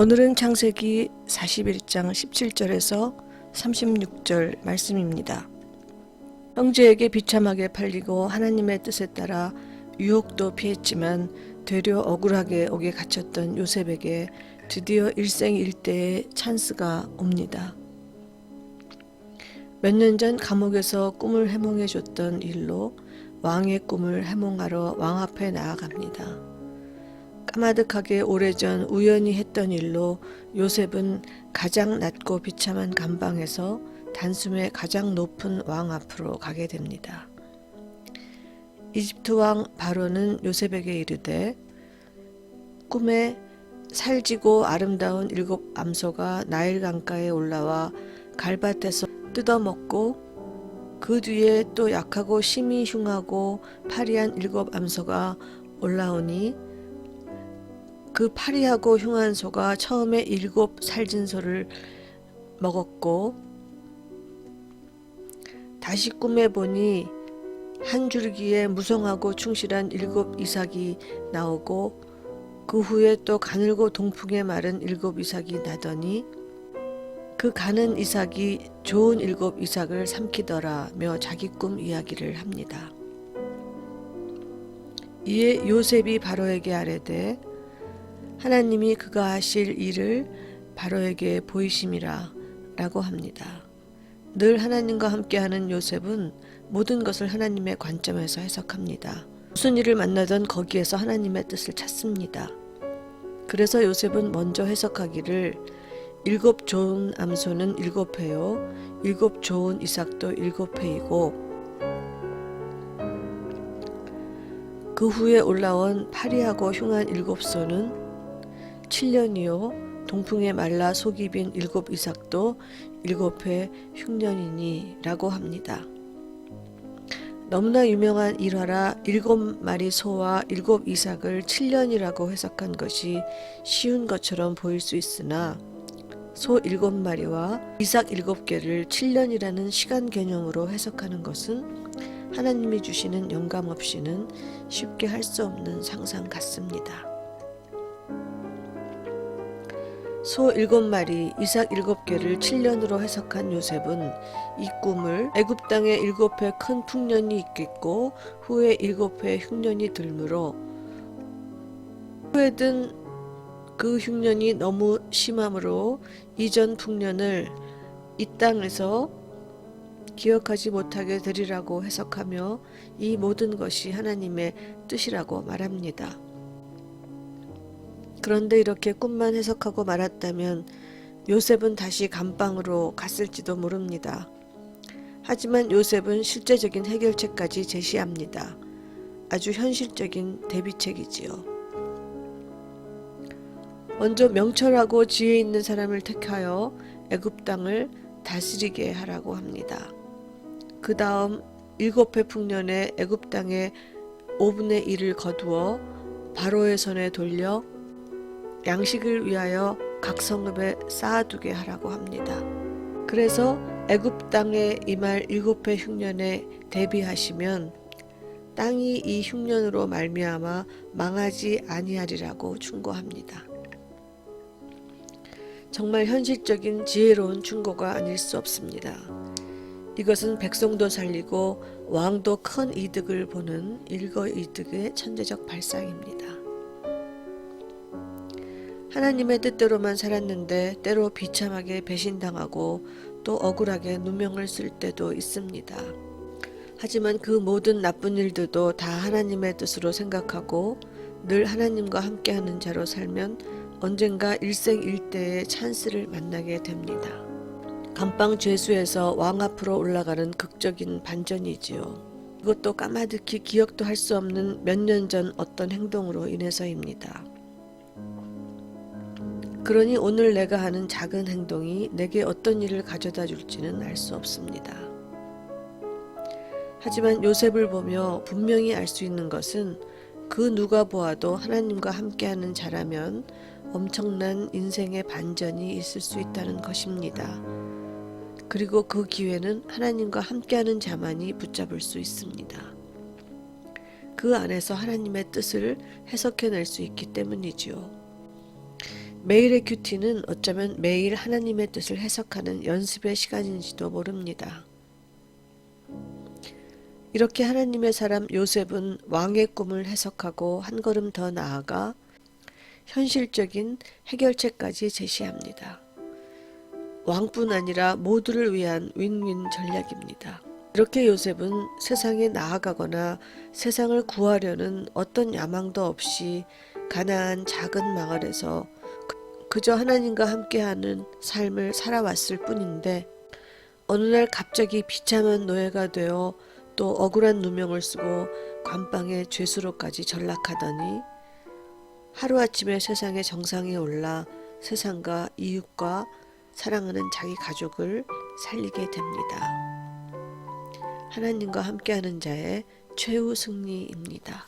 오늘은 창세기 41장 17절에서 36절 말씀입니다. 형제에게 비참하게 팔리고 하나님의 뜻에 따라 유혹도 피했지만 되려 억울하게 옥에 갇혔던 요셉에게 드디어 일생일대의 찬스가 옵니다. 몇 년 전 감옥에서 꿈을 해몽해줬던 일로 왕의 꿈을 해몽하러 왕 앞에 나아갑니다. 까마득하게 오래전 우연히 했던 일로 요셉은 가장 낮고 비참한 감방에서 단숨에 가장 높은 왕 앞으로 가게 됩니다. 이집트 왕 바로는 요셉에게 이르되 꿈에 살지고 아름다운 7 암소가 나일 강가에 올라와 갈밭에서 뜯어먹고 그 뒤에 또 약하고 심히 흉하고 파리한 7 암소가 올라오니 그 파리하고 흉한 소가 처음에 7 살진 소를 먹었고 다시 꿈에 보니 한 줄기에 무성하고 충실한 7 이삭이 나오고 그 후에 또 가늘고 동풍에 마른 7 이삭이 나더니 그 가는 이삭이 좋은 7 이삭을 삼키더라며 자기 꿈 이야기를 합니다. 이에 요셉이 바로에게 아뢰되 하나님이 그가 하실 일을 바로에게 보이심이라 라고 합니다. 늘 하나님과 함께하는 요셉은 모든 것을 하나님의 관점에서 해석합니다. 무슨 일을 만나든 거기에서 하나님의 뜻을 찾습니다. 그래서 요셉은 먼저 해석하기를 7 좋은 암소는 7회요 7 좋은 이삭도 7회이고 그 후에 올라온 파리하고 흉한 7 소는 7년이요 동풍에 말라 속이 빈 7 이삭도 7회 흉년이니 라고 합니다. 너무나 유명한 일화라 7마리 소와 7 이삭을 7년이라고 해석한 것이 쉬운 것처럼 보일 수 있으나 소 7마리와 이삭 7개를 7년이라는 시간 개념으로 해석하는 것은 하나님이 주시는 영감 없이는 쉽게 할 수 없는 상상 같습니다. 소 7마리, 이삭 7개를 7년으로 해석한 요셉은 이 꿈을 애굽 땅에 7회 큰 풍년이 있겠고 후에 7회 흉년이 들므로 후에 든 그 흉년이 너무 심함으로 이전 풍년을 이 땅에서 기억하지 못하게 되리라고 해석하며 이 모든 것이 하나님의 뜻이라고 말합니다. 그런데 이렇게 꿈만 해석하고 말았다면 요셉은 다시 감방으로 갔을지도 모릅니다. 하지만 요셉은 실제적인 해결책까지 제시합니다. 아주 현실적인 대비책이지요. 먼저 명철하고 지혜 있는 사람을 택하여 애굽 땅을 다스리게 하라고 합니다. 그 다음 7회 풍년에 애굽 땅의 5분의 1을 거두어 바로의 손에 돌려 양식을 위하여 각 성읍에 쌓아두게 하라고 합니다. 그래서 애굽 땅에 임할 7회 흉년에 대비하시면 땅이 이 흉년으로 말미암아 망하지 아니하리라고 충고합니다. 정말 현실적인 지혜로운 충고가 아닐 수 없습니다. 이것은 백성도 살리고 왕도 큰 이득을 보는 일거이득의 천재적 발상입니다. 하나님의 뜻대로만 살았는데 때로 비참하게 배신당하고 또 억울하게 누명을 쓸 때도 있습니다. 하지만 그 모든 나쁜 일들도 다 하나님의 뜻으로 생각하고 늘 하나님과 함께하는 자로 살면 언젠가 일생일대의 찬스를 만나게 됩니다. 감방 죄수에서 왕 앞으로 올라가는 극적인 반전이지요. 이것도 까마득히 기억도 할 수 없는 몇 년 전 어떤 행동으로 인해서입니다. 그러니 오늘 내가 하는 작은 행동이 내게 어떤 일을 가져다 줄지는 알 수 없습니다. 하지만 요셉을 보며 분명히 알 수 있는 것은 그 누가 보아도 하나님과 함께하는 자라면 엄청난 인생의 반전이 있을 수 있다는 것입니다. 그리고 그 기회는 하나님과 함께하는 자만이 붙잡을 수 있습니다. 그 안에서 하나님의 뜻을 해석해낼 수 있기 때문이지요. 매일의 큐티는 어쩌면 매일 하나님의 뜻을 해석하는 연습의 시간인지도 모릅니다. 이렇게 하나님의 사람 요셉은 왕의 꿈을 해석하고 한 걸음 더 나아가 현실적인 해결책까지 제시합니다. 왕뿐 아니라 모두를 위한 윈윈 전략입니다. 이렇게 요셉은 세상에 나아가거나 세상을 구하려는 어떤 야망도 없이 가나안 작은 마을에서 그저 하나님과 함께하는 삶을 살아왔을 뿐인데 어느 날 갑자기 비참한 노예가 되어 또 억울한 누명을 쓰고 관방의 죄수로까지 전락하더니 하루아침에 세상의 정상에 올라 세상과 이웃과 사랑하는 자기 가족을 살리게 됩니다. 하나님과 함께하는 자의 최후 승리입니다.